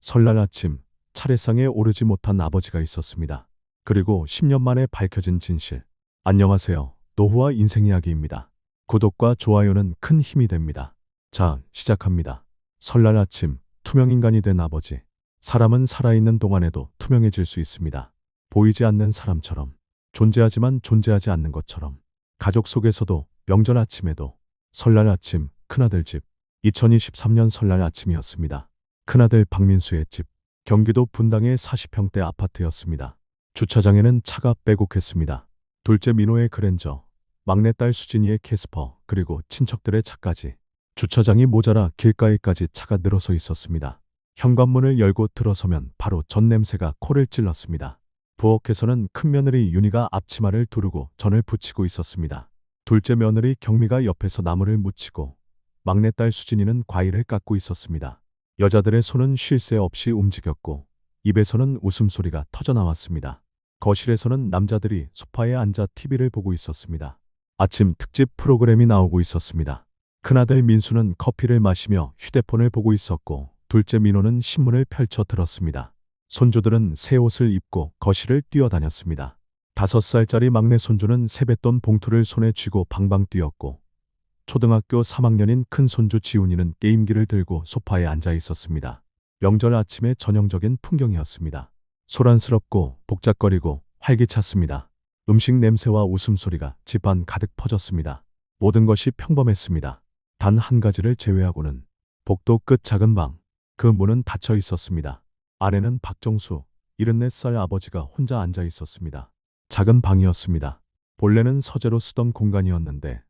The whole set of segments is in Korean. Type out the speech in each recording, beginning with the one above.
설날 아침 차례상에 오르지 못한 아버지가 있었습니다. 그리고 10년 만에 밝혀진 진실. 안녕하세요. 노후와 인생 이야기입니다. 구독과 좋아요는 큰 힘이 됩니다. 자, 시작합니다. 설날 아침 투명인간이 된 아버지. 사람은 살아있는 동안에도 투명해질 수 있습니다. 보이지 않는 사람처럼, 존재하지만 존재하지 않는 것처럼. 가족 속에서도, 명절 아침에도. 설날 아침 큰아들 집. 2023년 설날 아침이었습니다. 큰아들 박민수의 집. 경기도 분당의 40평대 아파트였습니다. 주차장에는 차가 빼곡했습니다. 둘째 민호의 그랜저, 막내딸 수진이의 캐스퍼, 그리고 친척들의 차까지. 주차장이 모자라 길가에까지 차가 늘어서 있었습니다. 현관문을 열고 들어서면 바로 전 냄새가 코를 찔렀습니다. 부엌에서는 큰며느리 윤희가 앞치마를 두르고 전을 부치고 있었습니다. 둘째 며느리 경미가 옆에서 나무를 묻히고, 막내딸 수진이는 과일을 깎고 있었습니다. 여자들의 손은 쉴 새 없이 움직였고 입에서는 웃음소리가 터져나왔습니다. 거실에서는 남자들이 소파에 앉아 TV를 보고 있었습니다. 아침 특집 프로그램이 나오고 있었습니다. 큰아들 민수는 커피를 마시며 휴대폰을 보고 있었고 둘째 민호는 신문을 펼쳐 들었습니다. 손주들은 새 옷을 입고 거실을 뛰어다녔습니다. 5살짜리 막내 손주는 세뱃돈 봉투를 손에 쥐고 방방 뛰었고 초등학교 3학년인 큰 손주 지훈이는 게임기를 들고 소파에 앉아 있었습니다. 명절 아침의 전형적인 풍경이었습니다. 소란스럽고 복잡거리고 활기찼습니다. 음식 냄새와 웃음소리가 집안 가득 퍼졌습니다. 모든 것이 평범했습니다. 단 한 가지를 제외하고는 복도 끝 작은 방. 그 문은 닫혀 있었습니다. 안에는 박정수, 74살 아버지가 혼자 앉아 있었습니다. 작은 방이었습니다. 본래는 서재로 쓰던 공간이었는데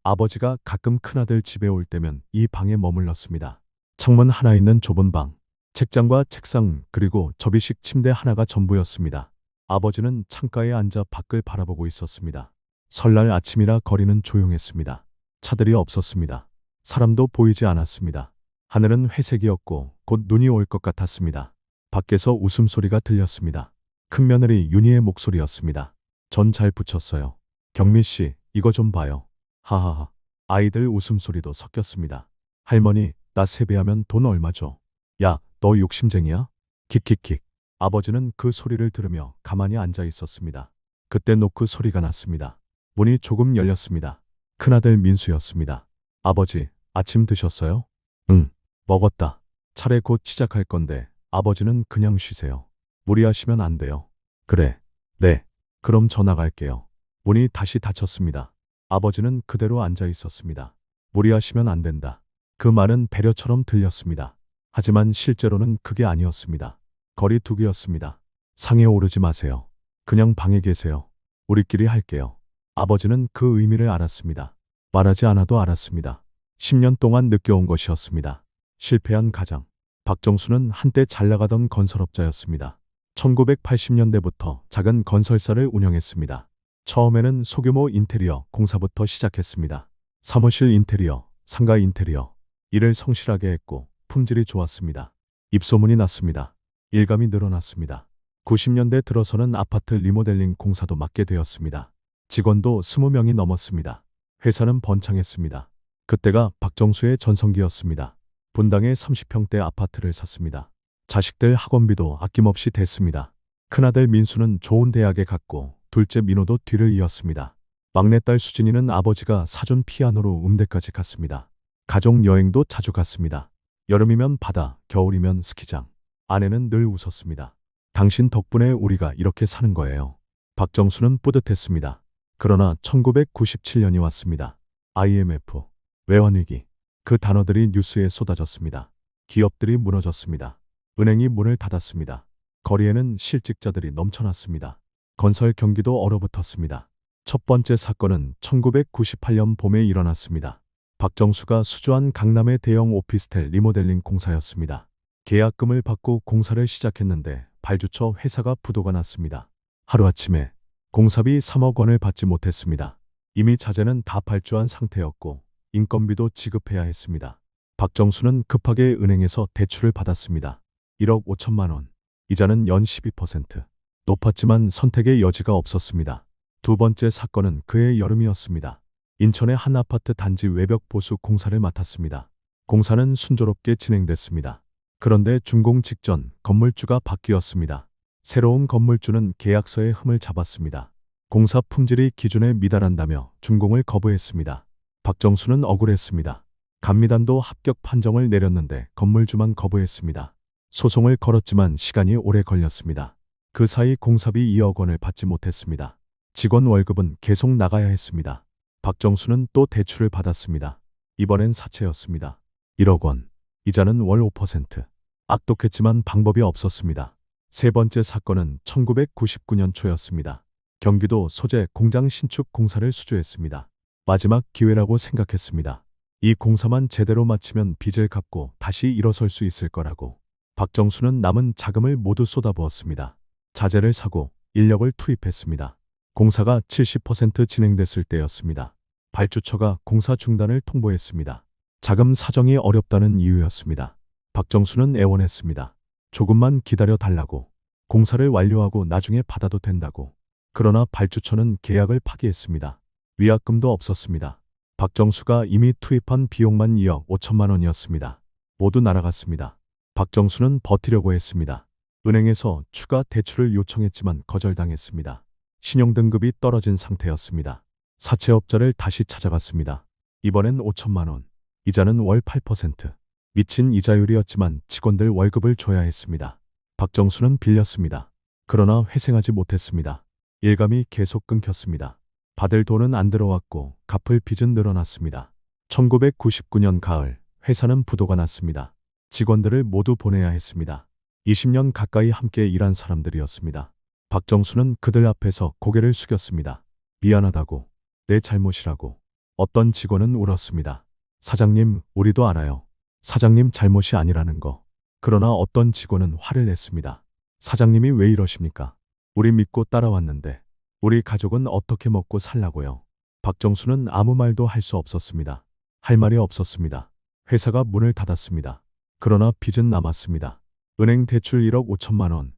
아버지가 가끔 큰아들 집에 올 때면 이 방에 머물렀습니다. 창문 하나 있는 좁은 방, 책장과 책상 그리고 접이식 침대 하나가 전부였습니다. 아버지는 창가에 앉아 밖을 바라보고 있었습니다. 설날 아침이라 거리는 조용했습니다. 차들이 없었습니다. 사람도 보이지 않았습니다. 하늘은 회색이었고 곧 눈이 올 것 같았습니다. 밖에서 웃음소리가 들렸습니다. 큰며느리 윤희의 목소리였습니다. 전 잘 부쳤어요. 경미 씨, 이거 좀 봐요. 하하하. 아이들 웃음소리도 섞였습니다. 할머니, 나 세배하면 돈 얼마 줘? 야, 너 욕심쟁이야? 킥킥킥. 아버지는 그 소리를 들으며 가만히 앉아 있었습니다. 그때 노크 소리가 났습니다. 문이 조금 열렸습니다. 큰아들 민수였습니다. 아버지, 아침 드셨어요? 응, 먹었다. 차례 곧 시작할 건데 아버지는 그냥 쉬세요. 무리하시면 안 돼요. 그래. 네. 그럼 저 나갈게요. 문이 다시 닫혔습니다. 아버지는 그대로 앉아 있었습니다. 무리하시면 안 된다. 그 말은 배려처럼 들렸습니다. 하지만 실제로는 그게 아니었습니다. 거리두기였습니다. 상에 오르지 마세요. 그냥 방에 계세요. 우리끼리 할게요. 아버지는 그 의미를 알았습니다. 말하지 않아도 알았습니다. 10년 동안 느껴온 것이었습니다. 실패한 가장. 박정수는 한때 잘 나가던 건설업자였습니다. 1980년대부터 작은 건설사를 운영했습니다. 처음에는 소규모 인테리어 공사부터 시작했습니다. 사무실 인테리어, 상가 인테리어. 일을 성실하게 했고 품질이 좋았습니다. 입소문이 났습니다. 일감이 늘어났습니다. 90년대 들어서는 아파트 리모델링 공사도 맡게 되었습니다. 직원도 20명이 넘었습니다. 회사는 번창했습니다. 그때가 박정수의 전성기였습니다. 분당에 30평대 아파트를 샀습니다. 자식들 학원비도 아낌없이 댔습니다. 큰아들 민수는 좋은 대학에 갔고 둘째 민호도 뒤를 이었습니다. 막내딸 수진이는 아버지가 사준 피아노로 음대까지 갔습니다. 가족 여행도 자주 갔습니다. 여름이면 바다, 겨울이면 스키장. 아내는 늘 웃었습니다. 당신 덕분에 우리가 이렇게 사는 거예요. 박정수는 뿌듯했습니다. 그러나 1997년이 왔습니다. IMF, 외환위기. 그 단어들이 뉴스에 쏟아졌습니다. 기업들이 무너졌습니다. 은행이 문을 닫았습니다. 거리에는 실직자들이 넘쳐났습니다. 건설 경기도 얼어붙었습니다. 첫 번째 사건은 1998년 봄에 일어났습니다. 박정수가 수주한 강남의 대형 오피스텔 리모델링 공사였습니다. 계약금을 받고 공사를 시작했는데 발주처 회사가 부도가 났습니다. 하루아침에 공사비 3억 원을 받지 못했습니다. 이미 자재는 다 발주한 상태였고 인건비도 지급해야 했습니다. 박정수는 급하게 은행에서 대출을 받았습니다. 1억 5천만 원. 이자는 연 12%. 높았지만 선택의 여지가 없었습니다. 두 번째 사건은 그해 여름이었습니다. 인천의 한 아파트 단지 외벽 보수 공사를 맡았습니다. 공사는 순조롭게 진행됐습니다. 그런데 준공 직전 건물주가 바뀌었습니다. 새로운 건물주는 계약서에 흠을 잡았습니다. 공사 품질이 기준에 미달한다며 준공을 거부했습니다. 박정수는 억울했습니다. 감리단도 합격 판정을 내렸는데 건물주만 거부했습니다. 소송을 걸었지만 시간이 오래 걸렸습니다. 그 사이 공사비 2억 원을 받지 못했습니다. 직원 월급은 계속 나가야 했습니다. 박정수는 또 대출을 받았습니다. 이번엔 사채였습니다. 1억 원. 이자는 월 5%. 악독했지만 방법이 없었습니다. 세 번째 사건은 1999년 초였습니다. 경기도 소재 공장 신축 공사를 수주했습니다. 마지막 기회라고 생각했습니다. 이 공사만 제대로 마치면 빚을 갚고 다시 일어설 수 있을 거라고. 박정수는 남은 자금을 모두 쏟아부었습니다. 자재를 사고 인력을 투입했습니다. 공사가 70% 진행됐을 때였습니다. 발주처가 공사 중단을 통보했습니다. 자금 사정이 어렵다는 이유였습니다. 박정수는 애원했습니다. 조금만 기다려 달라고. 공사를 완료하고 나중에 받아도 된다고. 그러나 발주처는 계약을 파기했습니다. 위약금도 없었습니다. 박정수가 이미 투입한 비용만 2억 5천만 원이었습니다. 모두 날아갔습니다. 박정수는 버티려고 했습니다. 은행에서 추가 대출을 요청했지만 거절당했습니다. 신용등급이 떨어진 상태였습니다. 사채업자를 다시 찾아갔습니다. 이번엔 5천만 원. 이자는 월 8%. 미친 이자율이었지만 직원들 월급을 줘야 했습니다. 박정수는 빌렸습니다. 그러나 회생하지 못했습니다. 일감이 계속 끊겼습니다. 받을 돈은 안 들어왔고 갚을 빚은 늘어났습니다. 1999년 가을 회사는 부도가 났습니다. 직원들을 모두 보내야 했습니다. 20년 가까이 함께 일한 사람들이었습니다. 박정수는 그들 앞에서 고개를 숙였습니다. 미안하다고. 내 잘못이라고. 어떤 직원은 울었습니다. 사장님, 우리도 알아요. 사장님 잘못이 아니라는 거. 그러나 어떤 직원은 화를 냈습니다. 사장님이 왜 이러십니까? 우리 믿고 따라왔는데. 우리 가족은 어떻게 먹고 살라고요? 박정수는 아무 말도 할 수 없었습니다. 할 말이 없었습니다. 회사가 문을 닫았습니다. 그러나 빚은 남았습니다. 은행 대출 1억 5천만 원,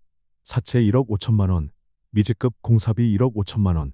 사채 1억 5천만 원, 미지급 공사비 1억 5천만 원,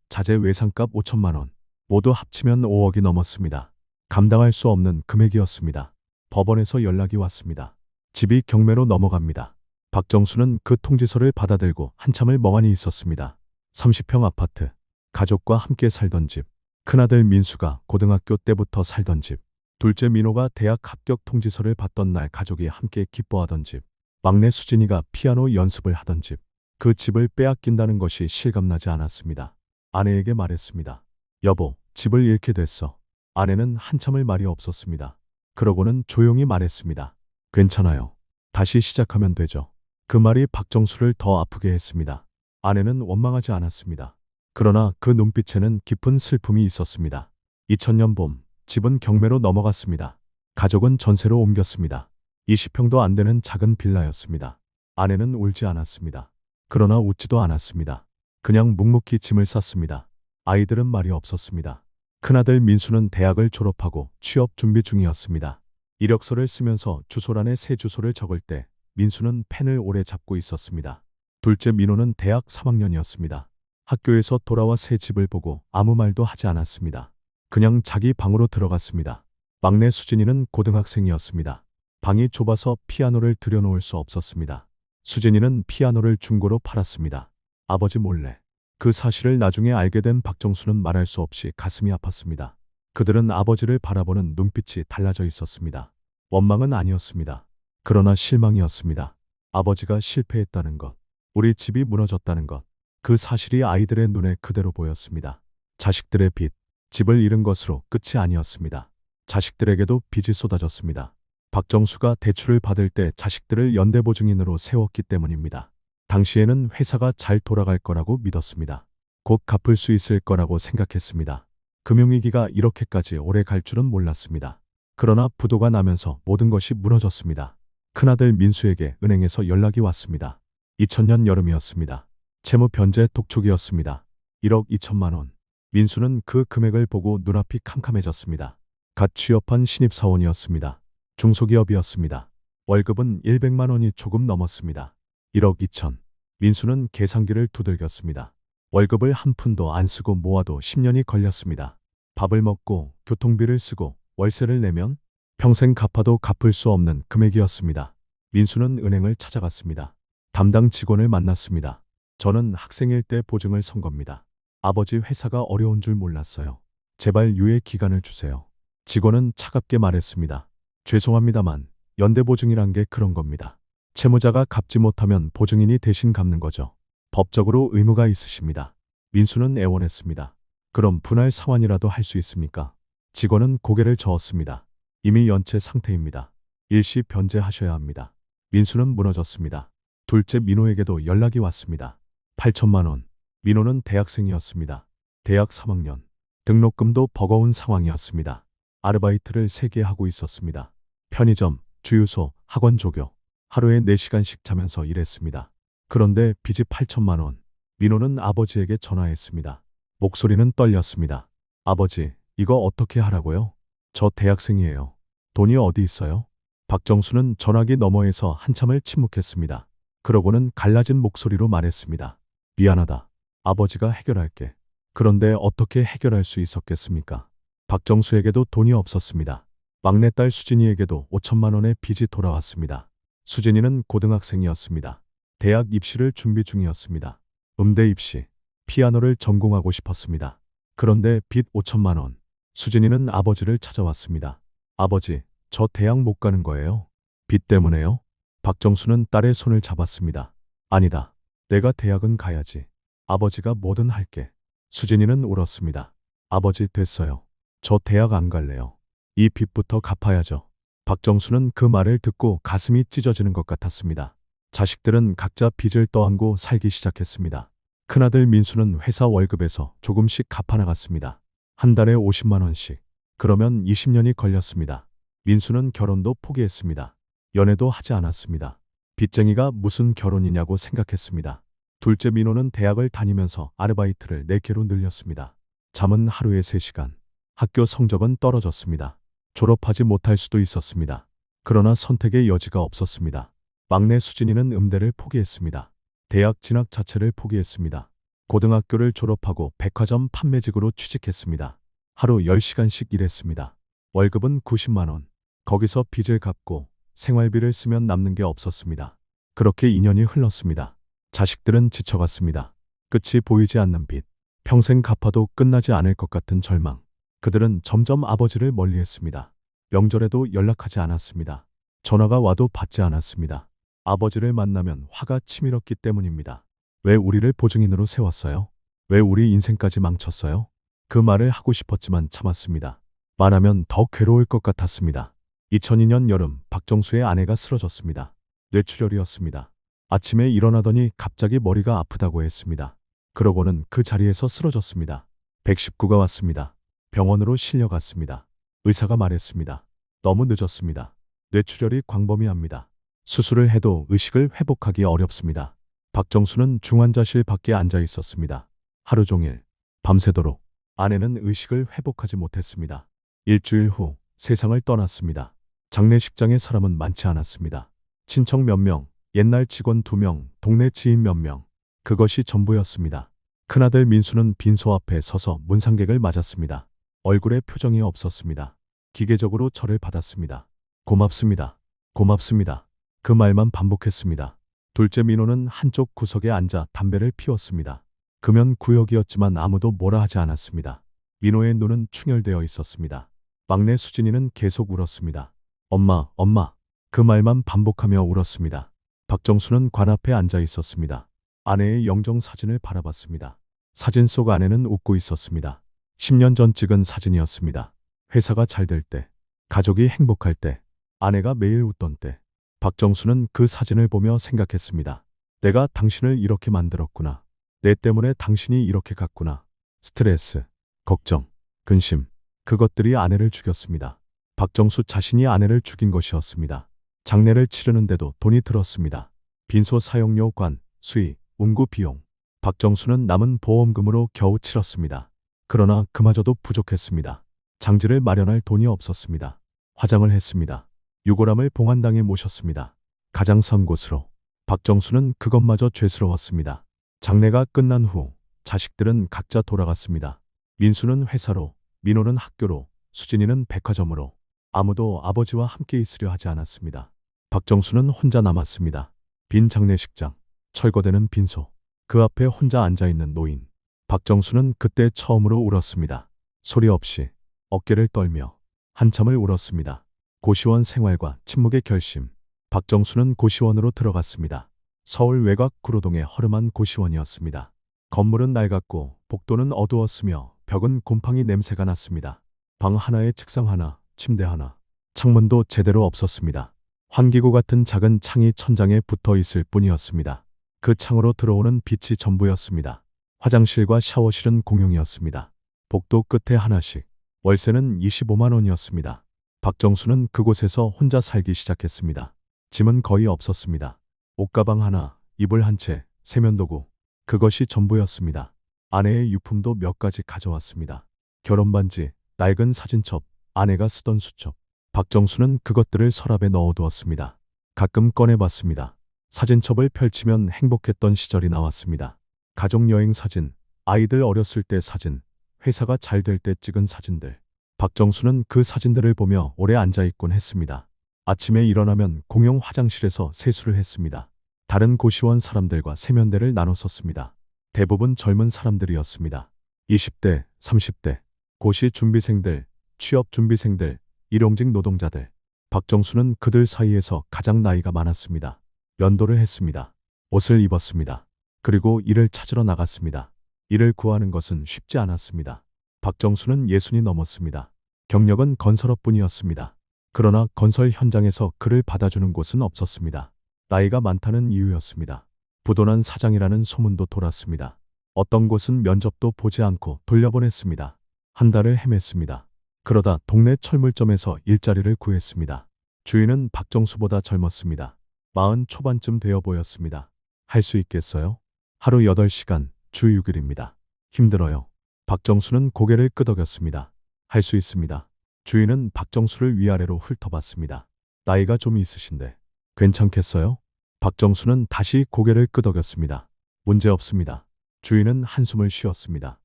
자재 외상값 5천만 원, 모두 합치면 5억이 넘었습니다. 감당할 수 없는 금액이었습니다. 법원에서 연락이 왔습니다. 집이 경매로 넘어갑니다. 박정수는 그 통지서를 받아들고 한참을 멍하니 있었습니다. 30평 아파트, 가족과 함께 살던 집, 큰아들 민수가 고등학교 때부터 살던 집, 둘째 민호가 대학 합격 통지서를 받던 날 가족이 함께 기뻐하던 집, 막내 수진이가 피아노 연습을 하던 집, 그 집을 빼앗긴다는 것이 실감나지 않았습니다. 아내에게 말했습니다. 여보, 집을 잃게 됐어. 아내는 한참을 말이 없었습니다. 그러고는 조용히 말했습니다. 괜찮아요. 다시 시작하면 되죠. 그 말이 박정수를 더 아프게 했습니다. 아내는 원망하지 않았습니다. 그러나 그 눈빛에는 깊은 슬픔이 있었습니다. 2000년 봄, 집은 경매로 넘어갔습니다. 가족은 전세로 옮겼습니다. 20평도 안 되는 작은 빌라였습니다. 아내는 울지 않았습니다. 그러나 웃지도 않았습니다. 그냥 묵묵히 짐을 쌌습니다. 아이들은 말이 없었습니다. 큰아들 민수는 대학을 졸업하고 취업 준비 중이었습니다. 이력서를 쓰면서 주소란에 새 주소를 적을 때 민수는 펜을 오래 잡고 있었습니다. 둘째 민호는 대학 3학년이었습니다. 학교에서 돌아와 새 집을 보고 아무 말도 하지 않았습니다. 그냥 자기 방으로 들어갔습니다. 막내 수진이는 고등학생이었습니다. 방이 좁아서 피아노를 들여놓을 수 없었습니다. 수진이는 피아노를 중고로 팔았습니다. 아버지 몰래. 그 사실을 나중에 알게 된 박정수는 말할 수 없이 가슴이 아팠습니다. 그들은 아버지를 바라보는 눈빛이 달라져 있었습니다. 원망은 아니었습니다. 그러나 실망이었습니다. 아버지가 실패했다는 것, 우리 집이 무너졌다는 것, 그 사실이 아이들의 눈에 그대로 보였습니다. 자식들의 빚, 집을 잃은 것으로 끝이 아니었습니다. 자식들에게도 빚이 쏟아졌습니다. 박정수가 대출을 받을 때 자식들을 연대보증인으로 세웠기 때문입니다. 당시에는 회사가 잘 돌아갈 거라고 믿었습니다. 곧 갚을 수 있을 거라고 생각했습니다. 금융위기가 이렇게까지 오래 갈 줄은 몰랐습니다. 그러나 부도가 나면서 모든 것이 무너졌습니다. 큰아들 민수에게 은행에서 연락이 왔습니다. 2000년 여름이었습니다. 채무 변제 독촉이었습니다. 1억 2천만 원. 민수는 그 금액을 보고 눈앞이 캄캄해졌습니다. 갓 취업한 신입사원이었습니다. 중소기업이었습니다. 월급은 100만 원이 조금 넘었습니다. 1억 2천. 민수는 계산기를 두들겼습니다. 월급을 한 푼도 안 쓰고 모아도 10년이 걸렸습니다. 밥을 먹고 교통비를 쓰고 월세를 내면 평생 갚아도 갚을 수 없는 금액이었습니다. 민수는 은행을 찾아갔습니다. 담당 직원을 만났습니다. 저는 학생일 때 보증을 선 겁니다. 아버지 회사가 어려운 줄 몰랐어요. 제발 유예 기간을 주세요. 직원은 차갑게 말했습니다. 죄송합니다만 연대보증이란 게 그런 겁니다. 채무자가 갚지 못하면 보증인이 대신 갚는 거죠. 법적으로 의무가 있으십니다. 민수는 애원했습니다. 그럼 분할 상환이라도 할 수 있습니까? 직원은 고개를 저었습니다. 이미 연체 상태입니다. 일시 변제하셔야 합니다. 민수는 무너졌습니다. 둘째 민호에게도 연락이 왔습니다. 8천만 원. 민호는 대학생이었습니다. 대학 3학년. 등록금도 버거운 상황이었습니다. 아르바이트를 3개 하고 있었습니다. 편의점, 주유소, 학원 조교. 하루에 4시간씩 자면서 일했습니다. 그런데 빚이 8천만 원. 민호는 아버지에게 전화했습니다. 목소리는 떨렸습니다. 아버지, 이거 어떻게 하라고요? 저 대학생이에요. 돈이 어디 있어요? 박정수는 전화기 너머에서 한참을 침묵했습니다. 그러고는 갈라진 목소리로 말했습니다. 미안하다. 아버지가 해결할게. 그런데 어떻게 해결할 수 있었겠습니까? 박정수에게도 돈이 없었습니다. 막내딸 수진이에게도 5천만 원의 빚이 돌아왔습니다. 수진이는 고등학생이었습니다. 대학 입시를 준비 중이었습니다. 음대 입시, 피아노를 전공하고 싶었습니다. 그런데 빚 5천만 원. 수진이는 아버지를 찾아왔습니다. 아버지, 저 대학 못 가는 거예요? 빚 때문에요? 박정수는 딸의 손을 잡았습니다. 아니다. 내가 대학은 가야지. 아버지가 뭐든 할게. 수진이는 울었습니다. 아버지, 됐어요. 저 대학 안 갈래요. 이 빚부터 갚아야죠. 박정수는 그 말을 듣고 가슴이 찢어지는 것 같았습니다. 자식들은 각자 빚을 떠안고 살기 시작했습니다. 큰아들 민수는 회사 월급에서 조금씩 갚아나갔습니다. 한 달에 50만 원씩. 그러면 20년이 걸렸습니다. 민수는 결혼도 포기했습니다. 연애도 하지 않았습니다. 빚쟁이가 무슨 결혼이냐고 생각했습니다. 둘째 민호는 대학을 다니면서 아르바이트를 4개로 늘렸습니다. 잠은 하루에 3시간. 학교 성적은 떨어졌습니다. 졸업하지 못할 수도 있었습니다. 그러나 선택의 여지가 없었습니다. 막내 수진이는 음대를 포기했습니다. 대학 진학 자체를 포기했습니다. 고등학교를 졸업하고 백화점 판매직으로 취직했습니다. 하루 10시간씩 일했습니다. 월급은 90만 원. 거기서 빚을 갚고 생활비를 쓰면 남는 게 없었습니다. 그렇게 2년이 흘렀습니다. 자식들은 지쳐갔습니다. 끝이 보이지 않는 빚. 평생 갚아도 끝나지 않을 것 같은 절망. 그들은 점점 아버지를 멀리했습니다. 명절에도 연락하지 않았습니다. 전화가 와도 받지 않았습니다. 아버지를 만나면 화가 치밀었기 때문입니다. 왜 우리를 보증인으로 세웠어요? 왜 우리 인생까지 망쳤어요? 그 말을 하고 싶었지만 참았습니다. 말하면 더 괴로울 것 같았습니다. 2002년 여름 박정수의 아내가 쓰러졌습니다. 뇌출혈이었습니다. 아침에 일어나더니 갑자기 머리가 아프다고 했습니다. 그러고는 그 자리에서 쓰러졌습니다. 119가 왔습니다. 병원으로 실려갔습니다. 의사가 말했습니다. 너무 늦었습니다. 뇌출혈이 광범위합니다. 수술을 해도 의식을 회복하기 어렵습니다. 박정수는 중환자실 밖에 앉아 있었습니다. 하루 종일, 밤새도록. 아내는 의식을 회복하지 못했습니다. 일주일 후 세상을 떠났습니다. 장례식장에 사람은 많지 않았습니다. 친척 몇 명, 옛날 직원 2명, 동네 지인 몇 명. 그것이 전부였습니다. 큰아들 민수는 빈소 앞에 서서 문상객을 맞았습니다. 얼굴에 표정이 없었습니다. 기계적으로 절을 받았습니다. 고맙습니다. 고맙습니다. 그 말만 반복했습니다. 둘째 민호는 한쪽 구석에 앉아 담배를 피웠습니다. 금연 구역이었지만 아무도 뭐라 하지 않았습니다. 민호의 눈은 충혈되어 있었습니다. 막내 수진이는 계속 울었습니다. 엄마, 엄마. 그 말만 반복하며 울었습니다. 박정수는 관 앞에 앉아 있었습니다. 아내의 영정 사진을 바라봤습니다. 사진 속 아내는 웃고 있었습니다. 10년 전 찍은 사진이었습니다. 회사가 잘 될 때, 가족이 행복할 때, 아내가 매일 웃던 때. 박정수는 그 사진을 보며 생각했습니다. 내가 당신을 이렇게 만들었구나. 내 때문에 당신이 이렇게 갔구나. 스트레스, 걱정, 근심. 그것들이 아내를 죽였습니다. 박정수 자신이 아내를 죽인 것이었습니다. 장례를 치르는데도 돈이 들었습니다. 빈소 사용료 관, 수의, 운구 비용. 박정수는 남은 보험금으로 겨우 치렀습니다. 그러나 그마저도 부족했습니다. 장지를 마련할 돈이 없었습니다. 화장을 했습니다. 유골함을 봉안당에 모셨습니다. 가장 선 곳으로. 박정수는 그것마저 죄스러웠습니다. 장례가 끝난 후 자식들은 각자 돌아갔습니다. 민수는 회사로, 민호는 학교로, 수진이는 백화점으로. 아무도 아버지와 함께 있으려 하지 않았습니다. 박정수는 혼자 남았습니다. 빈 장례식장, 철거되는 빈소, 그 앞에 혼자 앉아있는 노인. 박정수는 그때 처음으로 울었습니다. 소리 없이, 어깨를 떨며 한참을 울었습니다. 고시원 생활과 침묵의 결심. 박정수는 고시원으로 들어갔습니다. 서울 외곽 구로동의 허름한 고시원이었습니다. 건물은 낡았고 복도는 어두웠으며 벽은 곰팡이 냄새가 났습니다. 방 하나에 책상 하나, 침대 하나, 창문도 제대로 없었습니다. 환기구 같은 작은 창이 천장에 붙어 있을 뿐이었습니다. 그 창으로 들어오는 빛이 전부였습니다. 화장실과 샤워실은 공용이었습니다. 복도 끝에 하나씩. 월세는 25만 원이었습니다. 박정수는 그곳에서 혼자 살기 시작했습니다. 짐은 거의 없었습니다. 옷가방 하나, 이불 한 채, 세면도구. 그것이 전부였습니다. 아내의 유품도 몇 가지 가져왔습니다. 결혼반지, 낡은 사진첩, 아내가 쓰던 수첩. 박정수는 그것들을 서랍에 넣어두었습니다. 가끔 꺼내봤습니다. 사진첩을 펼치면 행복했던 시절이 나왔습니다. 가족여행 사진, 아이들 어렸을 때 사진, 회사가 잘 될 때 찍은 사진들. 박정수는 그 사진들을 보며 오래 앉아있곤 했습니다. 아침에 일어나면 공용 화장실에서 세수를 했습니다. 다른 고시원 사람들과 세면대를 나눠 썼습니다. 대부분 젊은 사람들이었습니다. 20대, 30대, 고시 준비생들, 취업 준비생들, 일용직 노동자들. 박정수는 그들 사이에서 가장 나이가 많았습니다. 면도를 했습니다. 옷을 입었습니다. 그리고 일을 찾으러 나갔습니다. 일을 구하는 것은 쉽지 않았습니다. 박정수는 60이 넘었습니다. 경력은 건설업뿐이었습니다. 그러나 건설 현장에서 그를 받아주는 곳은 없었습니다. 나이가 많다는 이유였습니다. 부도난 사장이라는 소문도 돌았습니다. 어떤 곳은 면접도 보지 않고 돌려보냈습니다. 한 달을 헤맸습니다. 그러다 동네 철물점에서 일자리를 구했습니다. 주인은 박정수보다 젊었습니다. 40 초반쯤 되어 보였습니다. 할 수 있겠어요? 하루 8시간, 주 6일입니다. 힘들어요. 박정수는 고개를 끄덕였습니다. 할 수 있습니다. 주인은 박정수를 위아래로 훑어봤습니다. 나이가 좀 있으신데 괜찮겠어요? 박정수는 다시 고개를 끄덕였습니다. 문제 없습니다. 주인은 한숨을 쉬었습니다.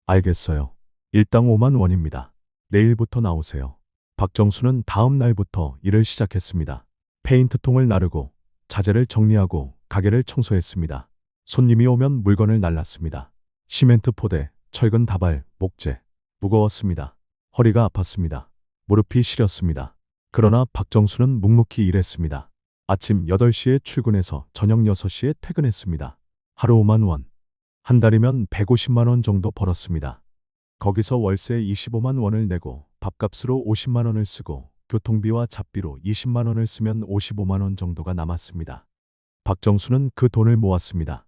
알겠어요. 일당 5만 원입니다. 내일부터 나오세요. 박정수는 다음 날부터 일을 시작했습니다. 페인트통을 나르고 자재를 정리하고 가게를 청소했습니다. 손님이 오면 물건을 날랐습니다. 시멘트 포대, 철근 다발, 목재. 무거웠습니다. 허리가 아팠습니다. 무릎이 시렸습니다. 그러나 박정수는 묵묵히 일했습니다. 아침 8시에 출근해서 저녁 6시에 퇴근했습니다. 하루 5만 원. 한 달이면 150만 원 정도 벌었습니다. 거기서 월세 25만 원을 내고 밥값으로 50만 원을 쓰고 교통비와 잡비로 20만 원을 쓰면 55만 원 정도가 남았습니다. 박정수는 그 돈을 모았습니다.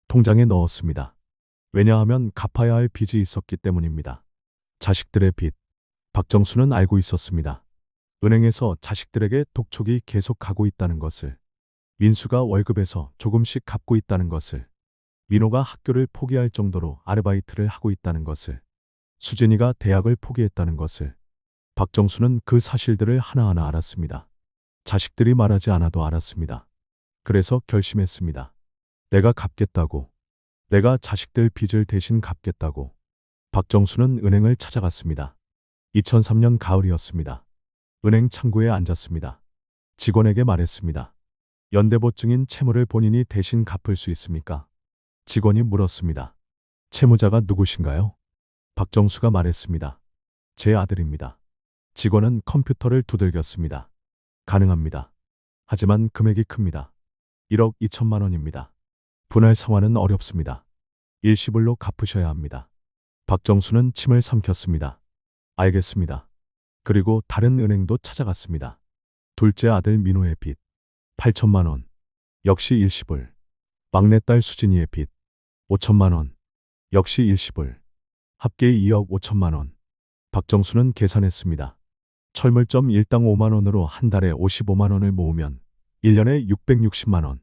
통장에 넣었습니다. 왜냐하면 갚아야 할 빚이 있었기 때문입니다. 자식들의 빚. 박정수는 알고 있었습니다. 은행에서 자식들에게 독촉이 계속 가고 있다는 것을, 민수가 월급에서 조금씩 갚고 있다는 것을, 민호가 학교를 포기할 정도로 아르바이트를 하고 있다는 것을, 수진이가 대학을 포기했다는 것을. 박정수는 그 사실들을 하나하나 알았습니다. 자식들이 말하지 않아도 알았습니다. 그래서 결심했습니다. 내가 갚겠다고. 내가 자식들 빚을 대신 갚겠다고. 박정수는 은행을 찾아갔습니다. 2003년 가을이었습니다. 은행 창구에 앉았습니다. 직원에게 말했습니다. 연대보증인 채무를 본인이 대신 갚을 수 있습니까? 직원이 물었습니다. 채무자가 누구신가요? 박정수가 말했습니다. 제 아들입니다. 직원은 컴퓨터를 두들겼습니다. 가능합니다. 하지만 금액이 큽니다. 1억 2천만 원입니다. 분할 상환은 어렵습니다. 일시불로 갚으셔야 합니다. 박정수는 침을 삼켰습니다. 알겠습니다. 그리고 다른 은행도 찾아갔습니다. 둘째 아들 민호의 빚 8천만 원. 역시 일시불. 막내딸 수진이의 빚 5천만 원. 역시 일시불. 합계 2억 5천만 원. 박정수는 계산했습니다. 철물점 일당 5만 원으로 한 달에 55만 원을 모으면 1년에 660만 원.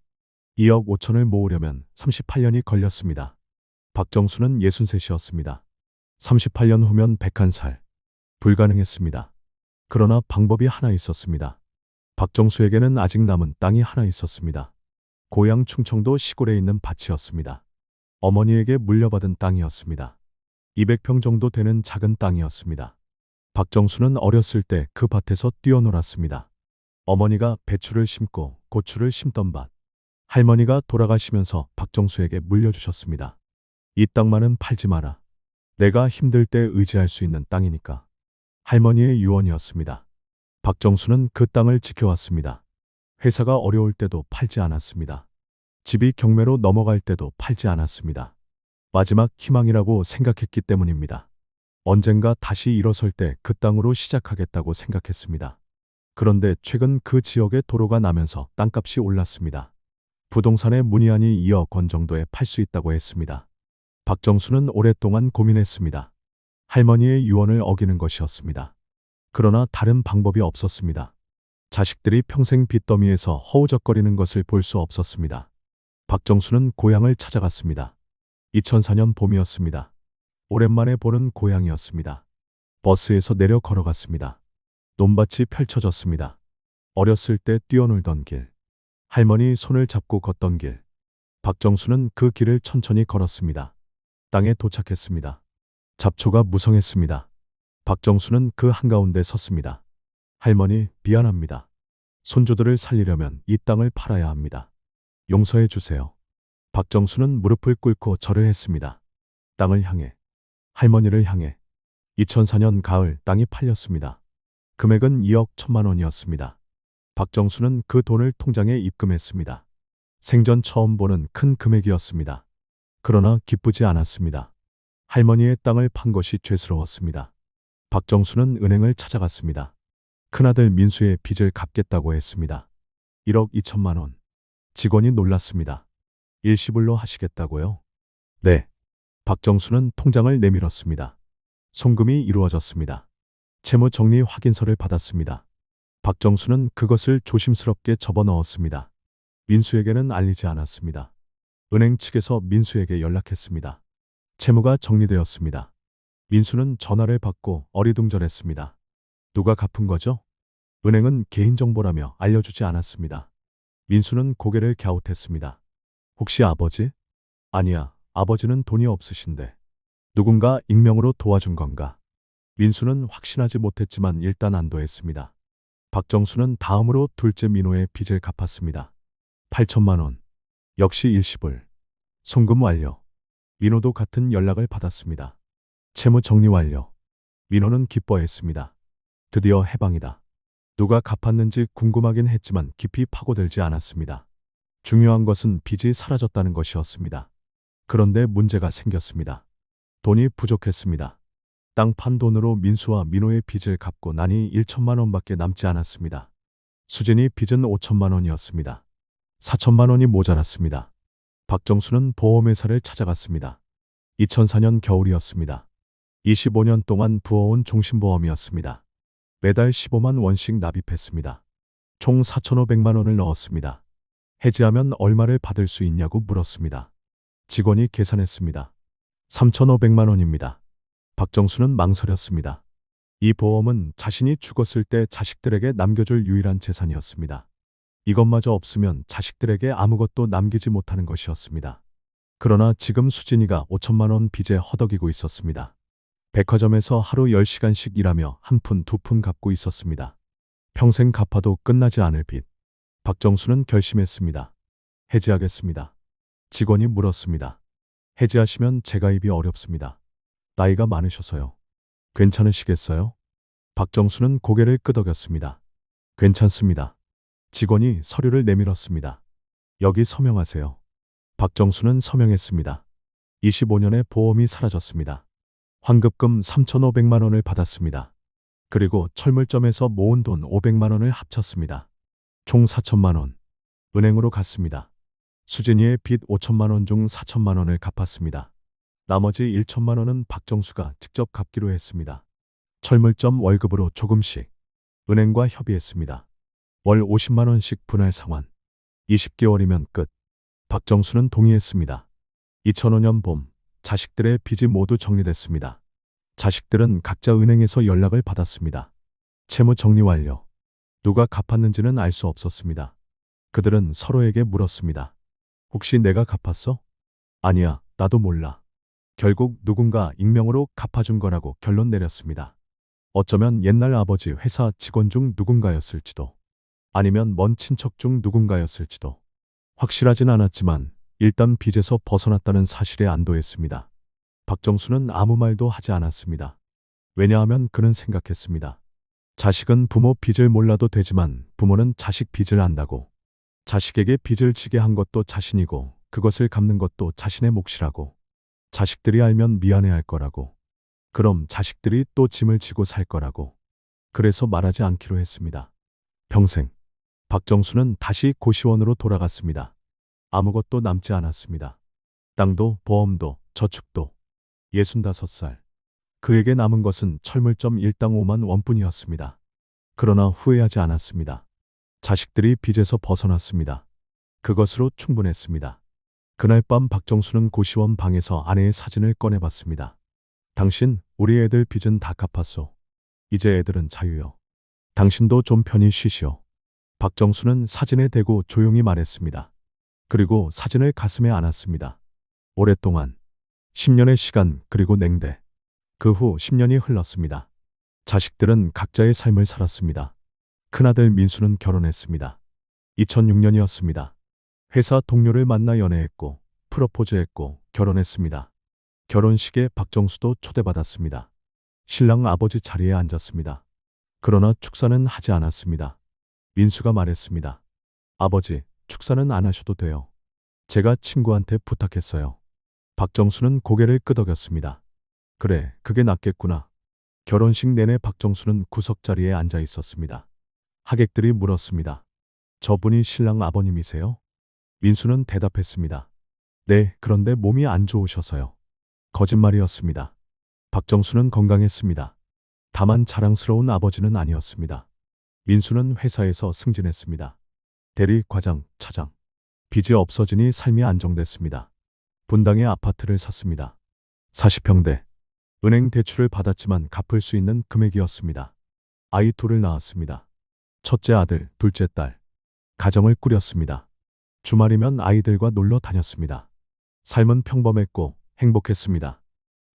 2억 5천을 모으려면 38년이 걸렸습니다. 박정수는 63이었습니다. 38년 후면 101살. 불가능했습니다. 그러나 방법이 하나 있었습니다. 박정수에게는 아직 남은 땅이 하나 있었습니다. 고향 충청도 시골에 있는 밭이었습니다. 어머니에게 물려받은 땅이었습니다. 200평 정도 되는 작은 땅이었습니다. 박정수는 어렸을 때 그 밭에서 뛰어놀았습니다. 어머니가 배추를 심고 고추를 심던 밭. 할머니가 돌아가시면서 박정수에게 물려주셨습니다. 이 땅만은 팔지 마라. 내가 힘들 때 의지할 수 있는 땅이니까. 할머니의 유언이었습니다. 박정수는 그 땅을 지켜왔습니다. 회사가 어려울 때도 팔지 않았습니다. 집이 경매로 넘어갈 때도 팔지 않았습니다. 마지막 희망이라고 생각했기 때문입니다. 언젠가 다시 일어설 때 그 땅으로 시작하겠다고 생각했습니다. 그런데 최근 그 지역에 도로가 나면서 땅값이 올랐습니다. 부동산의 문의안이 2억 원 정도에 팔 수 있다고 했습니다. 박정수는 오랫동안 고민했습니다. 할머니의 유언을 어기는 것이었습니다. 그러나 다른 방법이 없었습니다. 자식들이 평생 빚더미에서 허우적거리는 것을 볼 수 없었습니다. 박정수는 고향을 찾아갔습니다. 2004년 봄이었습니다. 오랜만에 보는 고향이었습니다. 버스에서 내려 걸어갔습니다. 논밭이 펼쳐졌습니다. 어렸을 때 뛰어놀던 길, 할머니 손을 잡고 걷던 길. 박정수는 그 길을 천천히 걸었습니다. 땅에 도착했습니다. 잡초가 무성했습니다. 박정수는 그 한가운데 섰습니다. 할머니, 미안합니다. 손주들을 살리려면 이 땅을 팔아야 합니다. 용서해 주세요. 박정수는 무릎을 꿇고 절을 했습니다. 땅을 향해, 할머니를 향해. 2004년 가을 땅이 팔렸습니다. 금액은 2억 1천만 원이었습니다. 박정수는 그 돈을 통장에 입금했습니다. 생전 처음 보는 큰 금액이었습니다. 그러나 기쁘지 않았습니다. 할머니의 땅을 판 것이 죄스러웠습니다. 박정수는 은행을 찾아갔습니다. 큰아들 민수의 빚을 갚겠다고 했습니다. 1억 2천만 원. 직원이 놀랐습니다. 일시불로 하시겠다고요? 네. 박정수는 통장을 내밀었습니다. 송금이 이루어졌습니다. 채무정리 확인서를 받았습니다. 박정수는 그것을 조심스럽게 접어넣었습니다. 민수에게는 알리지 않았습니다. 은행 측에서 민수에게 연락했습니다. 채무가 정리되었습니다. 민수는 전화를 받고 어리둥절했습니다. 누가 갚은 거죠? 은행은 개인정보라며 알려주지 않았습니다. 민수는 고개를 갸웃했습니다. 혹시 아버지? 아니야, 아버지는 돈이 없으신데. 누군가 익명으로 도와준 건가? 민수는 확신하지 못했지만 일단 안도했습니다. 박정수는 다음으로 둘째 민호의 빚을 갚았습니다. 8천만 원. 역시 일시불. 송금 완료. 민호도 같은 연락을 받았습니다. 채무 정리 완료. 민호는 기뻐했습니다. 드디어 해방이다. 누가 갚았는지 궁금하긴 했지만 깊이 파고들지 않았습니다. 중요한 것은 빚이 사라졌다는 것이었습니다. 그런데 문제가 생겼습니다. 돈이 부족했습니다. 땅 판 돈으로 민수와 민호의 빚을 갚고 나니 1천만 원밖에 남지 않았습니다. 수진이 빚은 5천만 원이었습니다. 4천만 원이 모자랐습니다. 박정수는 보험회사를 찾아갔습니다. 2004년 겨울이었습니다. 25년 동안 부어온 종신보험이었습니다. 매달 15만 원씩 납입했습니다. 총 4,500만 원을 넣었습니다. 해지하면 얼마를 받을 수 있냐고 물었습니다. 직원이 계산했습니다. 3,500만 원입니다. 박정수는 망설였습니다. 이 보험은 자신이 죽었을 때 자식들에게 남겨줄 유일한 재산이었습니다. 이것마저 없으면 자식들에게 아무것도 남기지 못하는 것이었습니다. 그러나 지금 수진이가 5천만 원 빚에 허덕이고 있었습니다. 백화점에서 하루 10시간씩 일하며 한 푼, 두 푼 갚고 있었습니다. 평생 갚아도 끝나지 않을 빚. 박정수는 결심했습니다. 해지하겠습니다. 직원이 물었습니다. 해지하시면 재가입이 어렵습니다. 나이가 많으셔서요. 괜찮으시겠어요? 박정수는 고개를 끄덕였습니다. 괜찮습니다. 직원이 서류를 내밀었습니다. 여기 서명하세요. 박정수는 서명했습니다. 25년의 보험이 사라졌습니다. 환급금 3,500만 원을 받았습니다. 그리고 철물점에서 모은 돈 500만 원을 합쳤습니다. 총 4천만 원. 은행으로 갔습니다. 수진이의 빚 5천만 원 중 4천만 원을 갚았습니다. 나머지 1천만 원은 박정수가 직접 갚기로 했습니다. 철물점 월급으로 조금씩. 은행과 협의했습니다. 월 50만 원씩 분할 상환. 20개월이면 끝. 박정수는 동의했습니다. 2005년 봄, 자식들의 빚이 모두 정리됐습니다. 자식들은 각자 은행에서 연락을 받았습니다. 채무 정리 완료. 누가 갚았는지는 알 수 없었습니다. 그들은 서로에게 물었습니다. 혹시 내가 갚았어? 아니야, 나도 몰라. 결국 누군가 익명으로 갚아준 거라고 결론 내렸습니다. 어쩌면 옛날 아버지 회사 직원 중 누군가였을지도. 아니면 먼 친척 중 누군가였을지도. 확실하진 않았지만 일단 빚에서 벗어났다는 사실에 안도했습니다. 박정수는 아무 말도 하지 않았습니다. 왜냐하면 그는 생각했습니다. 자식은 부모 빚을 몰라도 되지만 부모는 자식 빚을 안다고. 자식에게 빚을 지게 한 것도 자신이고 그것을 갚는 것도 자신의 몫이라고. 자식들이 알면 미안해할 거라고. 그럼 자식들이 또 짐을 지고 살 거라고. 그래서 말하지 않기로 했습니다. 평생. 박정수는 다시 고시원으로 돌아갔습니다. 아무것도 남지 않았습니다. 땅도 보험도 저축도. 65살. 그에게 남은 것은 철물점 일당 5만 원뿐이었습니다. 그러나 후회하지 않았습니다. 자식들이 빚에서 벗어났습니다. 그것으로 충분했습니다. 그날 밤 박정수는 고시원 방에서 아내의 사진을 꺼내봤습니다. 당신, 우리 애들 빚은 다 갚았소. 이제 애들은 자유요. 당신도 좀 편히 쉬시오. 박정수는 사진에 대고 조용히 말했습니다. 그리고 사진을 가슴에 안았습니다. 오랫동안 10년의 시간 그리고 냉대. 그 후 10년이 흘렀습니다. 자식들은 각자의 삶을 살았습니다. 큰아들 민수는 결혼했습니다. 2006년이었습니다. 회사 동료를 만나 연애했고 프로포즈했고 결혼했습니다. 결혼식에 박정수도 초대받았습니다. 신랑 아버지 자리에 앉았습니다. 그러나 축사는 하지 않았습니다. 민수가 말했습니다. 아버지, 축사는 안 하셔도 돼요. 제가 친구한테 부탁했어요. 박정수는 고개를 끄덕였습니다. 그래, 그게 낫겠구나. 결혼식 내내 박정수는 구석 자리에 앉아 있었습니다. 하객들이 물었습니다. 저분이 신랑 아버님이세요? 민수는 대답했습니다. 네, 그런데 몸이 안 좋으셔서요. 거짓말이었습니다. 박정수는 건강했습니다. 다만 자랑스러운 아버지는 아니었습니다. 민수는 회사에서 승진했습니다. 대리, 과장, 차장. 빚이 없어지니 삶이 안정됐습니다. 분당에 아파트를 샀습니다. 40평대. 은행 대출을 받았지만 갚을 수 있는 금액이었습니다. 아이 둘을 낳았습니다. 첫째 아들, 둘째 딸. 가정을 꾸렸습니다. 주말이면 아이들과 놀러 다녔습니다. 삶은 평범했고 행복했습니다.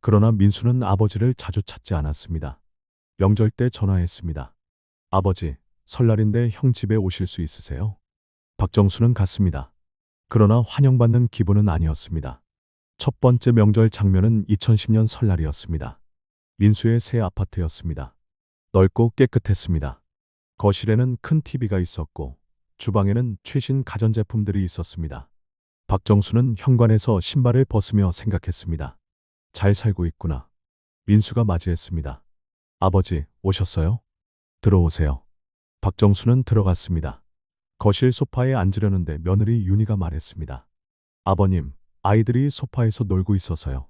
그러나 민수는 아버지를 자주 찾지 않았습니다. 명절 때 전화했습니다. 아버지, 설날인데 형 집에 오실 수 있으세요? 박정수는 갔습니다. 그러나 환영받는 기분은 아니었습니다. 첫 번째 명절 장면은 2010년 설날이었습니다. 민수의 새 아파트였습니다. 넓고 깨끗했습니다. 거실에는 큰 TV가 있었고 주방에는 최신 가전제품들이 있었습니다. 박정수는 현관에서 신발을 벗으며 생각했습니다. 잘 살고 있구나. 민수가 맞이했습니다. 아버지, 오셨어요? 들어오세요. 박정수는 들어갔습니다. 거실 소파에 앉으려는데 며느리 윤희가 말했습니다. 아버님, 아이들이 소파에서 놀고 있어서요.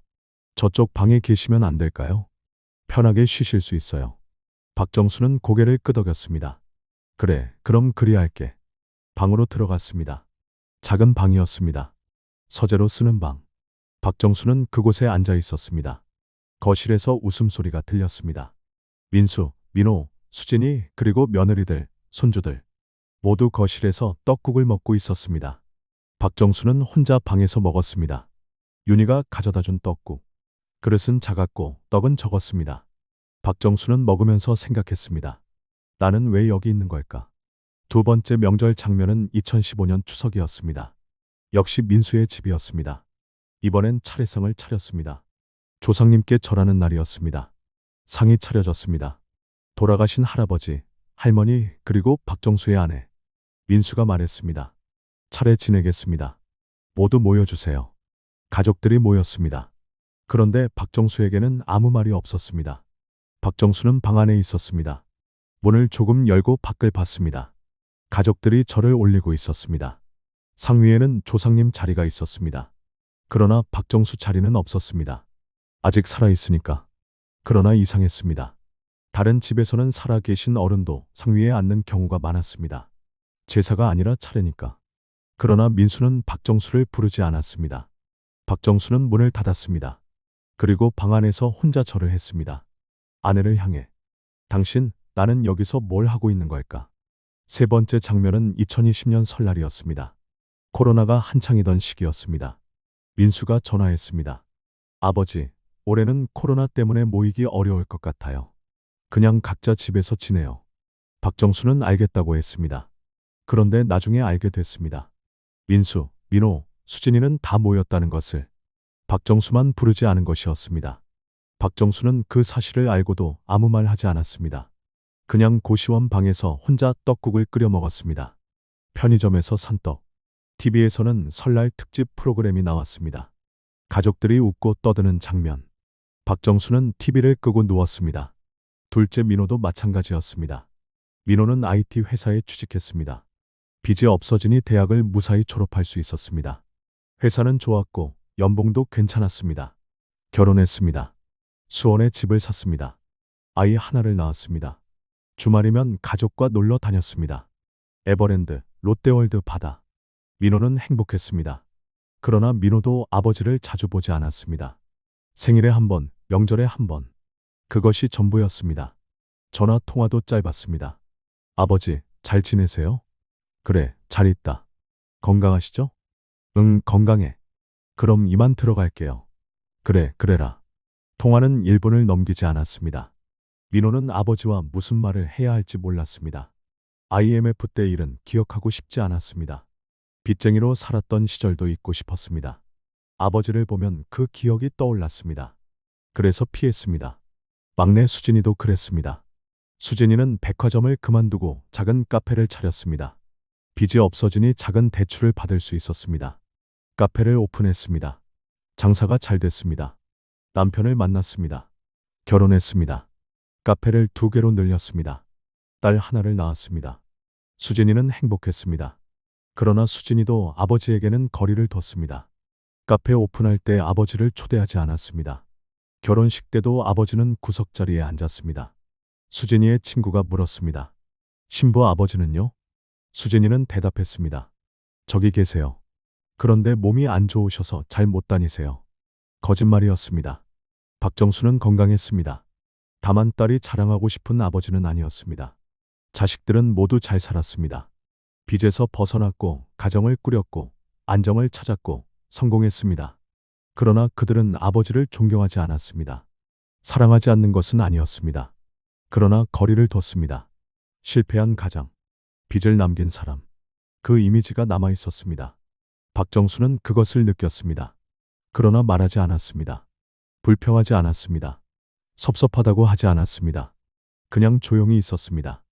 저쪽 방에 계시면 안 될까요? 편하게 쉬실 수 있어요. 박정수는 고개를 끄덕였습니다. 그래, 그럼 그리할게. 방으로 들어갔습니다. 작은 방이었습니다. 서재로 쓰는 방. 박정수는 그곳에 앉아 있었습니다. 거실에서 웃음소리가 들렸습니다. 민수, 민호, 수진이 그리고 며느리들, 손주들 모두 거실에서 떡국을 먹고 있었습니다. 박정수는 혼자 방에서 먹었습니다. 윤희가 가져다 준 떡국. 그릇은 작았고 떡은 적었습니다. 박정수는 먹으면서 생각했습니다. 나는 왜 여기 있는 걸까? 두 번째 명절 장면은 2015년 추석이었습니다. 역시 민수의 집이었습니다. 이번엔 차례상을 차렸습니다. 조상님께 절하는 날이었습니다. 상이 차려졌습니다. 돌아가신 할아버지, 할머니, 그리고 박정수의 아내. 민수가 말했습니다. 차례 지내겠습니다. 모두 모여주세요. 가족들이 모였습니다. 그런데 박정수에게는 아무 말이 없었습니다. 박정수는 방 안에 있었습니다. 문을 조금 열고 밖을 봤습니다. 가족들이 절을 올리고 있었습니다. 상 위에는 조상님 자리가 있었습니다. 그러나 박정수 자리는 없었습니다. 아직 살아있으니까. 그러나 이상했습니다. 다른 집에서는 살아계신 어른도 상 위에 앉는 경우가 많았습니다. 제사가 아니라 차례니까. 그러나 민수는 박정수를 부르지 않았습니다. 박정수는 문을 닫았습니다. 그리고 방 안에서 혼자 절을 했습니다. 아내를 향해. 당신, 나는 여기서 뭘 하고 있는 걸까? 세 번째 장면은 2020년 설날이었습니다. 코로나가 한창이던 시기였습니다. 민수가 전화했습니다. 아버지, 올해는 코로나 때문에 모이기 어려울 것 같아요. 그냥 각자 집에서 지내요. 박정수는 알겠다고 했습니다. 그런데 나중에 알게 됐습니다. 민수, 민호, 수진이는 다 모였다는 것을. 박정수만 부르지 않은 것이었습니다. 박정수는 그 사실을 알고도 아무 말 하지 않았습니다. 그냥 고시원 방에서 혼자 떡국을 끓여 먹었습니다. 편의점에서 산 떡. TV에서는 설날 특집 프로그램이 나왔습니다. 가족들이 웃고 떠드는 장면. 박정수는 TV를 끄고 누웠습니다. 둘째 민호도 마찬가지였습니다. 민호는 IT 회사에 취직했습니다. 빚이 없어지니 대학을 무사히 졸업할 수 있었습니다. 회사는 좋았고 연봉도 괜찮았습니다. 결혼했습니다. 수원에 집을 샀습니다. 아이 하나를 낳았습니다. 주말이면 가족과 놀러 다녔습니다. 에버랜드, 롯데월드 바다. 민호는 행복했습니다. 그러나 민호도 아버지를 자주 보지 않았습니다. 생일에 한 번, 명절에 한 번. 그것이 전부였습니다. 전화 통화도 짧았습니다. 아버지, 잘 지내세요? 그래, 잘 있다. 건강하시죠? 응, 건강해. 그럼 이만 들어갈게요. 그래, 그래라. 통화는 1분을 넘기지 않았습니다. 민호는 아버지와 무슨 말을 해야 할지 몰랐습니다. IMF 때 일은 기억하고 싶지 않았습니다. 빚쟁이로 살았던 시절도 잊고 싶었습니다. 아버지를 보면 그 기억이 떠올랐습니다. 그래서 피했습니다. 막내 수진이도 그랬습니다. 수진이는 백화점을 그만두고 작은 카페를 차렸습니다. 빚이 없어지니 작은 대출을 받을 수 있었습니다. 카페를 오픈했습니다. 장사가 잘 됐습니다. 남편을 만났습니다. 결혼했습니다. 카페를 2개로 늘렸습니다. 딸 하나를 낳았습니다. 수진이는 행복했습니다. 그러나 수진이도 아버지에게는 거리를 뒀습니다. 카페 오픈할 때 아버지를 초대하지 않았습니다. 결혼식 때도 아버지는 구석자리에 앉았습니다. 수진이의 친구가 물었습니다. 신부 아버지는요? 수진이는 대답했습니다. 저기 계세요. 그런데 몸이 안 좋으셔서 잘 못 다니세요. 거짓말이었습니다. 박정수는 건강했습니다. 다만 딸이 자랑하고 싶은 아버지는 아니었습니다. 자식들은 모두 잘 살았습니다. 빚에서 벗어났고 가정을 꾸렸고 안정을 찾았고 성공했습니다. 그러나 그들은 아버지를 존경하지 않았습니다. 사랑하지 않는 것은 아니었습니다. 그러나 거리를 뒀습니다. 실패한 가장, 빚을 남긴 사람. 그 이미지가 남아 있었습니다. 박정수는 그것을 느꼈습니다. 그러나 말하지 않았습니다. 불평하지 않았습니다. 섭섭하다고 하지 않았습니다. 그냥 조용히 있었습니다.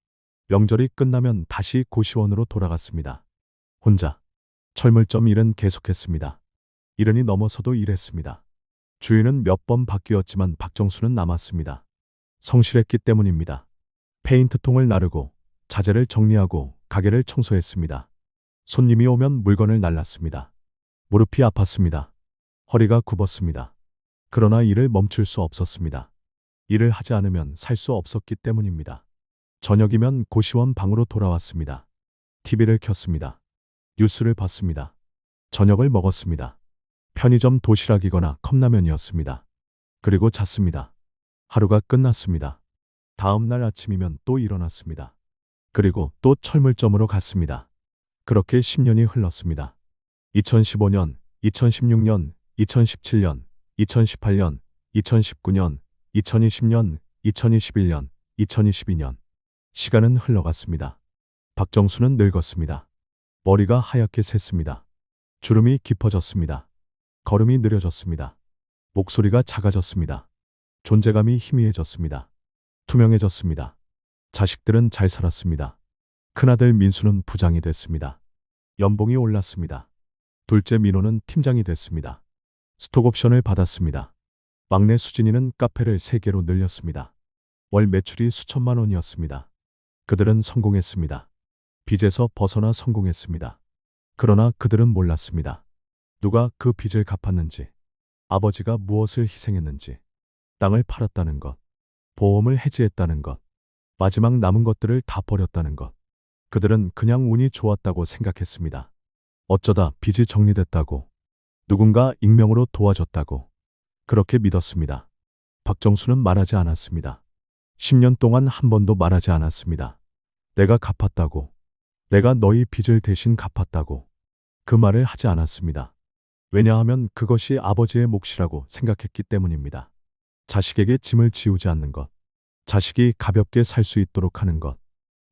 명절이 끝나면 다시 고시원으로 돌아갔습니다. 혼자. 철물점 일은 계속했습니다. 이른이 넘어서도 일했습니다. 주인은 몇 번 바뀌었지만 박정수는 남았습니다. 성실했기 때문입니다. 페인트통을 나르고 자재를 정리하고 가게를 청소했습니다. 손님이 오면 물건을 날랐습니다. 무릎이 아팠습니다. 허리가 굽었습니다. 그러나 일을 멈출 수 없었습니다. 일을 하지 않으면 살 수 없었기 때문입니다. 저녁이면 고시원 방으로 돌아왔습니다. TV를 켰습니다. 뉴스를 봤습니다. 저녁을 먹었습니다. 편의점 도시락이거나 컵라면이었습니다. 그리고 잤습니다. 하루가 끝났습니다. 다음 날 아침이면 또 일어났습니다. 그리고 또 철물점으로 갔습니다. 그렇게 10년이 흘렀습니다. 2015년, 2016년, 2017년, 2018년, 2019년, 2020년, 2021년, 2022년. 시간은 흘러갔습니다. 박정수는 늙었습니다. 머리가 하얗게 샜습니다. 주름이 깊어졌습니다. 걸음이 느려졌습니다. 목소리가 작아졌습니다. 존재감이 희미해졌습니다. 투명해졌습니다. 자식들은 잘 살았습니다. 큰아들 민수는 부장이 됐습니다. 연봉이 올랐습니다. 둘째 민호는 팀장이 됐습니다. 스톡옵션을 받았습니다. 막내 수진이는 카페를 3개로 늘렸습니다. 월 매출이 수천만 원이었습니다. 그들은 성공했습니다. 빚에서 벗어나 성공했습니다. 그러나 그들은 몰랐습니다. 누가 그 빚을 갚았는지, 아버지가 무엇을 희생했는지, 땅을 팔았다는 것, 보험을 해지했다는 것, 마지막 남은 것들을 다 버렸다는 것. 그들은 그냥 운이 좋았다고 생각했습니다. 어쩌다 빚이 정리됐다고, 누군가 익명으로 도와줬다고, 그렇게 믿었습니다. 박정수는 말하지 않았습니다. 10년 동안 한 번도 말하지 않았습니다. 내가 갚았다고, 내가 너희 빚을 대신 갚았다고. 그 말을 하지 않았습니다. 왜냐하면 그것이 아버지의 몫이라고 생각했기 때문입니다. 자식에게 짐을 지우지 않는 것, 자식이 가볍게 살 수 있도록 하는 것,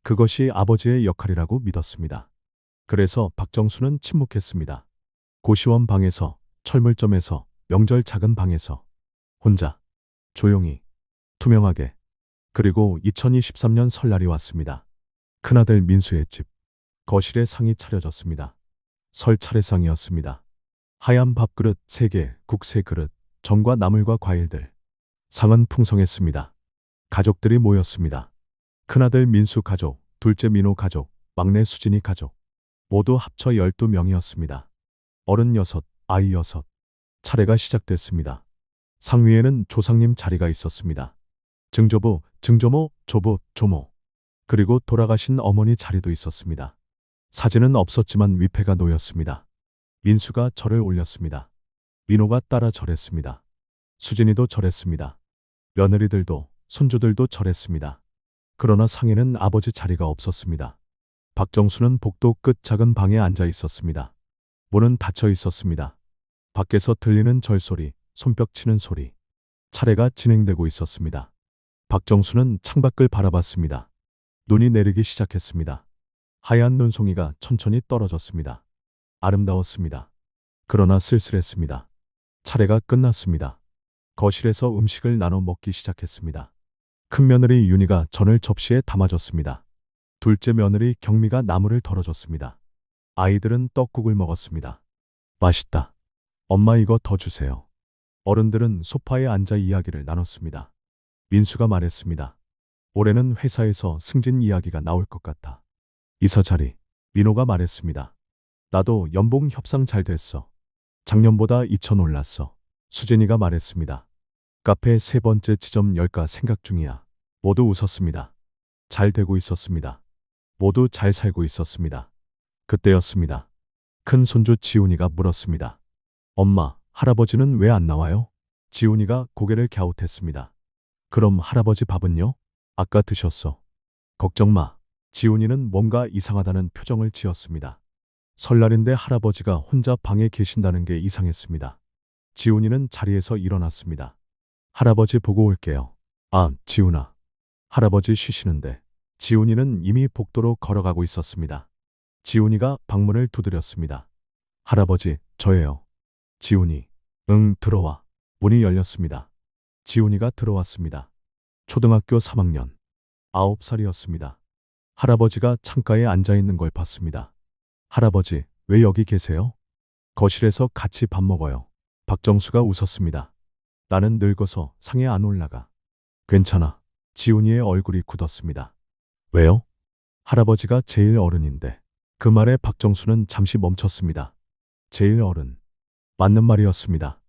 그것이 아버지의 역할이라고 믿었습니다. 그래서 박정수는 침묵했습니다. 고시원 방에서, 철물점에서, 명절 작은 방에서 혼자 조용히 투명하게. 그리고 2023년 설날이 왔습니다. 큰아들 민수의 집 거실에 상이 차려졌습니다. 설 차례상이었습니다. 하얀 밥그릇 3개, 국 3그릇, 전과 나물과 과일들. 상은 풍성했습니다. 가족들이 모였습니다. 큰아들 민수 가족, 둘째 민호 가족, 막내 수진이 가족. 모두 합쳐 12명이었습니다. 어른 6, 아이 6. 차례가 시작됐습니다. 상 위에는 조상님 자리가 있었습니다. 증조부, 증조모, 조부, 조모. 그리고 돌아가신 어머니 자리도 있었습니다. 사진은 없었지만 위패가 놓였습니다. 민수가 절을 올렸습니다. 민호가 따라 절했습니다. 수진이도 절했습니다. 며느리들도, 손주들도 절했습니다. 그러나 상에는 아버지 자리가 없었습니다. 박정수는 복도 끝 작은 방에 앉아 있었습니다. 문은 닫혀 있었습니다. 밖에서 들리는 절소리, 손뼉 치는 소리. 차례가 진행되고 있었습니다. 박정수는 창밖을 바라봤습니다. 눈이 내리기 시작했습니다. 하얀 눈송이가 천천히 떨어졌습니다. 아름다웠습니다. 그러나 쓸쓸했습니다. 차례가 끝났습니다. 거실에서 음식을 나눠 먹기 시작했습니다. 큰며느리 윤희가 전을 접시에 담아줬습니다. 둘째 며느리 경미가 나물을 덜어줬습니다. 아이들은 떡국을 먹었습니다. 맛있다. 엄마 이거 더 주세요. 어른들은 소파에 앉아 이야기를 나눴습니다. 민수가 말했습니다. 올해는 회사에서 승진 이야기가 나올 것 같아. 이사 자리. 민호가 말했습니다. 나도 연봉 협상 잘 됐어. 작년보다 2천 올랐어. 수진이가 말했습니다. 카페 3번째 지점 열까 생각 중이야. 모두 웃었습니다. 잘 되고 있었습니다. 모두 잘 살고 있었습니다. 그때였습니다. 큰 손주 지훈이가 물었습니다. 엄마, 할아버지는 왜 안 나와요? 지훈이가 고개를 갸웃했습니다. 그럼 할아버지 밥은요? 아까 드셨어. 걱정 마. 지훈이는 뭔가 이상하다는 표정을 지었습니다. 설날인데 할아버지가 혼자 방에 계신다는 게 이상했습니다. 지훈이는 자리에서 일어났습니다. 할아버지 보고 올게요. 아, 지훈아. 할아버지 쉬시는데. 지훈이는 이미 복도로 걸어가고 있었습니다. 지훈이가 방문을 두드렸습니다. 할아버지, 저예요. 지훈이. 응, 들어와. 문이 열렸습니다. 지훈이가 들어왔습니다. 초등학교 3학년. 9살이었습니다. 할아버지가 창가에 앉아 있는 걸 봤습니다. 할아버지, 왜 여기 계세요? 거실에서 같이 밥 먹어요. 박정수가 웃었습니다. 나는 늙어서 상에 안 올라가. 괜찮아. 지훈이의 얼굴이 굳었습니다. 왜요? 할아버지가 제일 어른인데. 그 말에 박정수는 잠시 멈췄습니다. 제일 어른. 맞는 말이었습니다.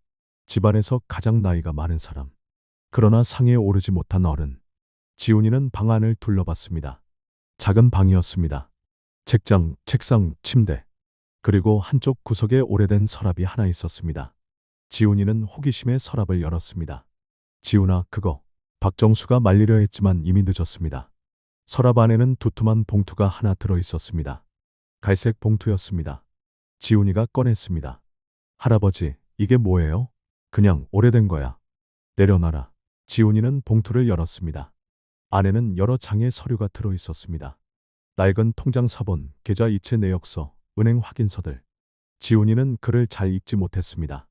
집안에서 가장 나이가 많은 사람. 그러나 상에 오르지 못한 어른. 지훈이는 방 안을 둘러봤습니다. 작은 방이었습니다. 책장, 책상, 침대. 그리고 한쪽 구석에 오래된 서랍이 하나 있었습니다. 지훈이는 호기심에 서랍을 열었습니다. 지훈아, 그거. 박정수가 말리려 했지만 이미 늦었습니다. 서랍 안에는 두툼한 봉투가 하나 들어 있었습니다. 갈색 봉투였습니다. 지훈이가 꺼냈습니다. 할아버지, 이게 뭐예요? 그냥 오래된 거야. 내려놔라. 지훈이는 봉투를 열었습니다. 안에는 여러 장의 서류가 들어 있었습니다. 낡은 통장 사본, 계좌 이체 내역서, 은행 확인서들. 지훈이는 글을 잘 읽지 못했습니다.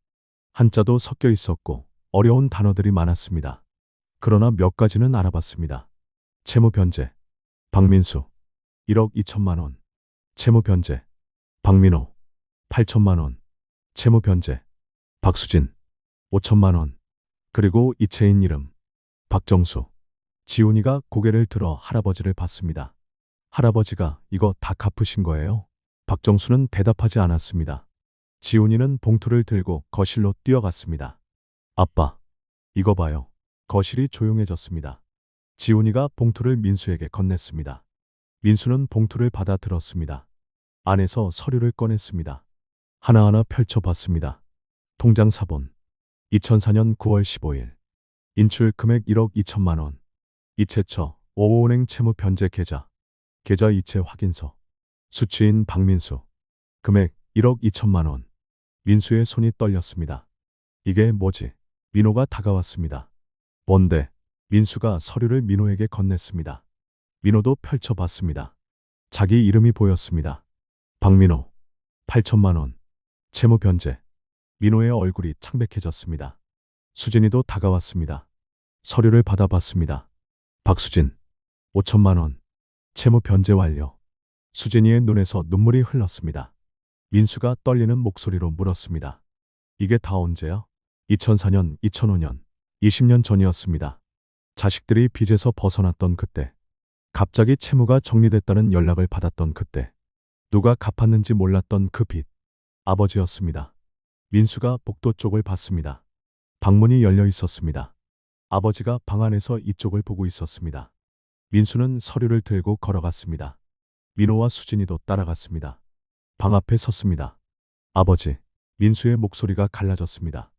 한자도 섞여 있었고 어려운 단어들이 많았습니다. 그러나 몇 가지는 알아봤습니다. 채무 변제. 박민수. 1억 2천만 원. 채무 변제. 박민호. 8천만 원. 채무 변제. 박수진. 5천만 원. 그리고 이체인 이름. 박정수. 지훈이가 고개를 들어 할아버지를 봤습니다. 할아버지가 이거 다 갚으신 거예요? 박정수는 대답하지 않았습니다. 지훈이는 봉투를 들고 거실로 뛰어갔습니다. 아빠, 이거 봐요. 거실이 조용해졌습니다. 지훈이가 봉투를 민수에게 건넸습니다. 민수는 봉투를 받아 들었습니다. 안에서 서류를 꺼냈습니다. 하나하나 펼쳐봤습니다. 통장 사본. 2004년 9월 15일. 인출 금액 1억 2천만 원. 이체처, 오호은행 채무 변제 계좌. 계좌 이체 확인서. 수취인 박민수. 금액 1억 2천만 원. 민수의 손이 떨렸습니다. 이게 뭐지? 민호가 다가왔습니다. 뭔데? 민수가 서류를 민호에게 건넸습니다. 민호도 펼쳐봤습니다. 자기 이름이 보였습니다. 박민호, 8천만 원. 채무 변제. 민호의 얼굴이 창백해졌습니다. 수진이도 다가왔습니다. 서류를 받아봤습니다. 박수진, 5천만 원. 채무 변제 완료. 수진이의 눈에서 눈물이 흘렀습니다. 민수가 떨리는 목소리로 물었습니다. 이게 다 언제야? 2004년, 2005년, 20년 전이었습니다. 자식들이 빚에서 벗어났던 그때, 갑자기 채무가 정리됐다는 연락을 받았던 그때, 누가 갚았는지 몰랐던 그 빚, 아버지였습니다. 민수가 복도 쪽을 봤습니다. 방문이 열려 있었습니다. 아버지가 방 안에서 이쪽을 보고 있었습니다. 민수는 서류를 들고 걸어갔습니다. 민호와 수진이도 따라갔습니다. 방 앞에 섰습니다. 아버지, 민수의 목소리가 갈라졌습니다.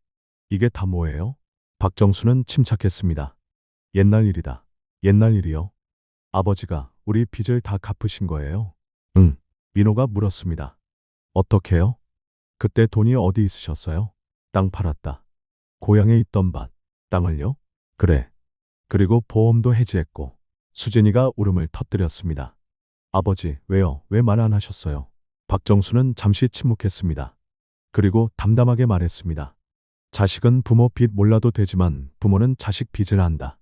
이게 다 뭐예요? 박정수는 침착했습니다. 옛날 일이다. 옛날 일이요? 아버지가 우리 빚을 다 갚으신 거예요? 응. 민호가 물었습니다. 어떻게요? 그때 돈이 어디 있으셨어요? 땅 팔았다. 고향에 있던 밭, 땅을요? 그래. 그리고 보험도 해지했고. 수진이가 울음을 터뜨렸습니다. 아버지, 왜요? 왜 말 안 하셨어요? 박정수는 잠시 침묵했습니다. 그리고 담담하게 말했습니다. 자식은 부모 빚 몰라도 되지만 부모는 자식 빚을 안다.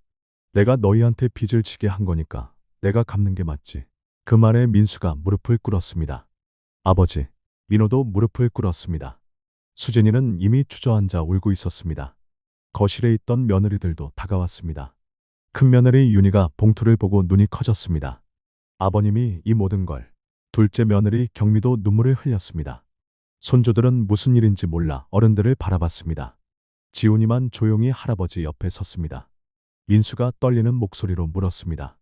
내가 너희한테 빚을 지게 한 거니까 내가 갚는 게 맞지. 그 말에 민수가 무릎을 꿇었습니다. 아버지, 민호도 무릎을 꿇었습니다. 수진이는 이미 주저앉아 울고 있었습니다. 거실에 있던 며느리들도 다가왔습니다. 큰 며느리 윤희가 봉투를 보고 눈이 커졌습니다. 아버님이 이 모든 걸. 둘째 며느리 경미도 눈물을 흘렸습니다. 손주들은 무슨 일인지 몰라 어른들을 바라봤습니다. 지훈이만 조용히 할아버지 옆에 섰습니다. 민수가 떨리는 목소리로 물었습니다.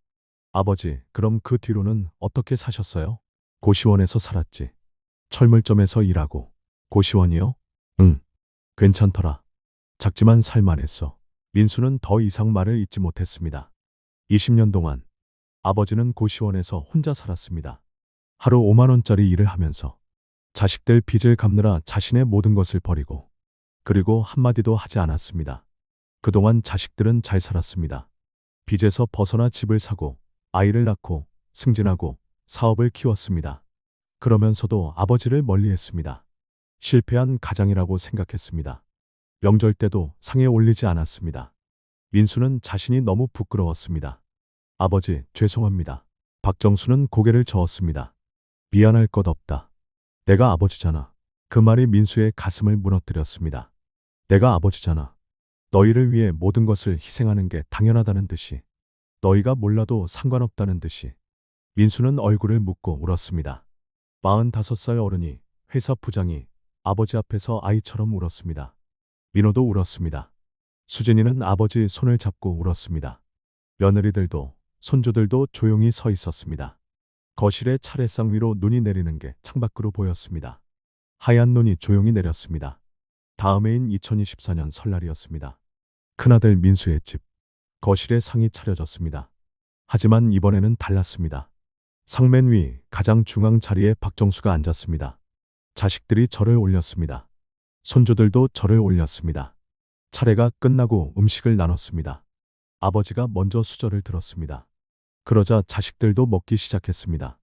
아버지, 그럼 그 뒤로는 어떻게 사셨어요? 고시원에서 살았지. 철물점에서 일하고. 고시원이요? 응. 괜찮더라. 작지만 살만했어. 민수는 더 이상 말을 잇지 못했습니다. 20년 동안 아버지는 고시원에서 혼자 살았습니다. 하루 5만 원짜리 일을 하면서 자식들 빚을 갚느라 자신의 모든 것을 버리고 그리고 한마디도 하지 않았습니다. 그동안 자식들은 잘 살았습니다. 빚에서 벗어나 집을 사고 아이를 낳고 승진하고 사업을 키웠습니다. 그러면서도 아버지를 멀리했습니다. 실패한 가장이라고 생각했습니다. 명절 때도 상에 올리지 않았습니다. 민수는 자신이 너무 부끄러웠습니다. 아버지, 죄송합니다. 박정수는 고개를 저었습니다. 미안할 것 없다. 내가 아버지잖아. 그 말이 민수의 가슴을 무너뜨렸습니다. 내가 아버지잖아. 너희를 위해 모든 것을 희생하는 게 당연하다는 듯이. 너희가 몰라도 상관없다는 듯이. 민수는 얼굴을 묶고 울었습니다. 45살 어른이, 회사 부장이 아버지 앞에서 아이처럼 울었습니다. 민호도 울었습니다. 수진이는 아버지 손을 잡고 울었습니다. 며느리들도 손주들도 조용히 서 있었습니다. 거실의 차례상 위로 눈이 내리는 게 창밖으로 보였습니다. 하얀 눈이 조용히 내렸습니다. 다음 해인 2024년 설날이었습니다. 큰아들 민수의 집. 거실에 상이 차려졌습니다. 하지만 이번에는 달랐습니다. 상맨 위 가장 중앙 자리에 박정수가 앉았습니다. 자식들이 절을 올렸습니다. 손주들도 절을 올렸습니다. 차례가 끝나고 음식을 나눴습니다. 아버지가 먼저 수저를 들었습니다. 그러자 자식들도 먹기 시작했습니다.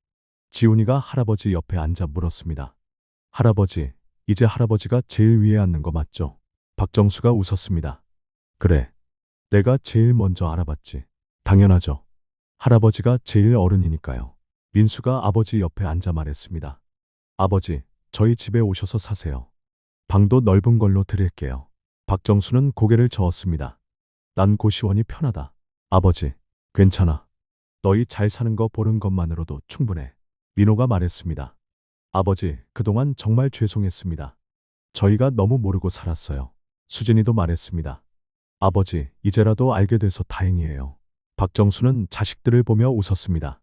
지훈이가 할아버지 옆에 앉아 물었습니다. 할아버지, 이제 할아버지가 제일 위에 앉는 거 맞죠? 박정수가 웃었습니다. 그래. 내가 제일 먼저 알아봤지. 당연하죠. 할아버지가 제일 어른이니까요. 민수가 아버지 옆에 앉아 말했습니다. 아버지, 저희 집에 오셔서 사세요. 방도 넓은 걸로 드릴게요. 박정수는 고개를 저었습니다. 난 고시원이 편하다. 아버지, 괜찮아. 너희 잘 사는 거 보는 것만으로도 충분해. 민호가 말했습니다. 아버지, 그동안 정말 죄송했습니다. 저희가 너무 모르고 살았어요. 수진이도 말했습니다. 아버지, 이제라도 알게 돼서 다행이에요. 박정수는 자식들을 보며 웃었습니다.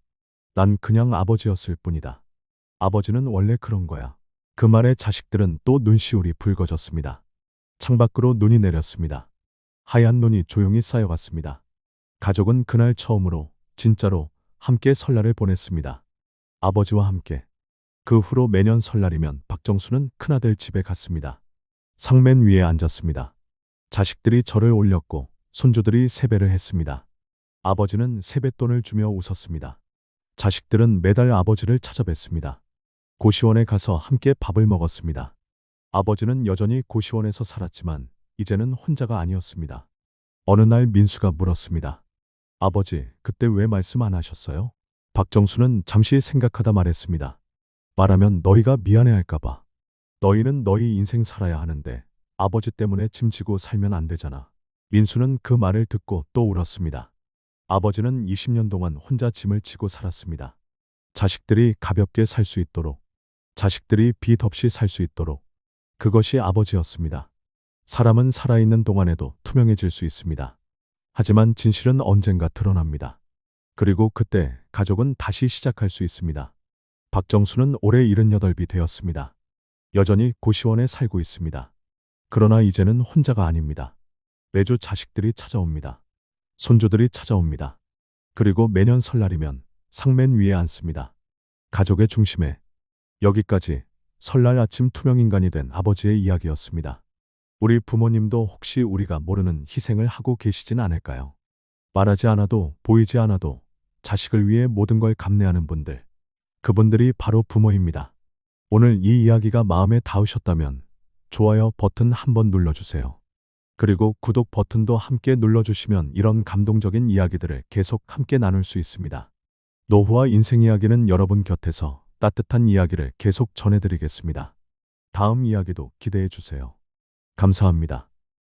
난 그냥 아버지였을 뿐이다. 아버지는 원래 그런 거야. 그 말에 자식들은 또 눈시울이 붉어졌습니다. 창밖으로 눈이 내렸습니다. 하얀 눈이 조용히 쌓여갔습니다. 가족은 그날 처음으로 진짜로 함께 설날을 보냈습니다. 아버지와 함께. 그 후로 매년 설날이면 박정수는 큰아들 집에 갔습니다. 상맨 위에 앉았습니다. 자식들이 절을 올렸고 손주들이 세배를 했습니다. 아버지는 세뱃돈을 주며 웃었습니다. 자식들은 매달 아버지를 찾아뵀습니다. 고시원에 가서 함께 밥을 먹었습니다. 아버지는 여전히 고시원에서 살았지만 이제는 혼자가 아니었습니다. 어느 날 민수가 물었습니다. 아버지, 그때 왜 말씀 안 하셨어요? 박정수는 잠시 생각하다 말했습니다. 말하면 너희가 미안해할까봐. 너희는 너희 인생 살아야 하는데 아버지 때문에 짐지고 살면 안 되잖아. 민수는 그 말을 듣고 또 울었습니다. 아버지는 20년 동안 혼자 짐을 지고 살았습니다. 자식들이 가볍게 살 수 있도록, 자식들이 빚 없이 살 수 있도록. 그것이 아버지였습니다. 사람은 살아있는 동안에도 투명해질 수 있습니다. 하지만 진실은 언젠가 드러납니다. 그리고 그때 가족은 다시 시작할 수 있습니다. 박정수는 올해 78이 되었습니다. 여전히 고시원에 살고 있습니다. 그러나 이제는 혼자가 아닙니다. 매주 자식들이 찾아옵니다. 손주들이 찾아옵니다. 그리고 매년 설날이면 상맨 위에 앉습니다. 가족의 중심에. 여기까지 설날 아침 투명인간이 된 아버지의 이야기였습니다. 우리 부모님도 혹시 우리가 모르는 희생을 하고 계시진 않을까요? 말하지 않아도 보이지 않아도 자식을 위해 모든 걸 감내하는 분들. 그분들이 바로 부모입니다. 오늘 이 이야기가 마음에 닿으셨다면 좋아요 버튼 한번 눌러주세요. 그리고 구독 버튼도 함께 눌러주시면 이런 감동적인 이야기들을 계속 함께 나눌 수 있습니다. 노후와 인생 이야기는 여러분 곁에서 따뜻한 이야기를 계속 전해드리겠습니다. 다음 이야기도 기대해 주세요. 감사합니다.